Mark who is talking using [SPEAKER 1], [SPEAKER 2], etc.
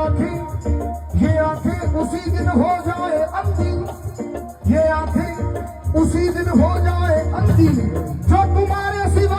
[SPEAKER 1] आंखें उसी दिन हो जाए अंधी, ये आंखें उसी दिन हो जाए अंधी, जो तुम्हारे सिवा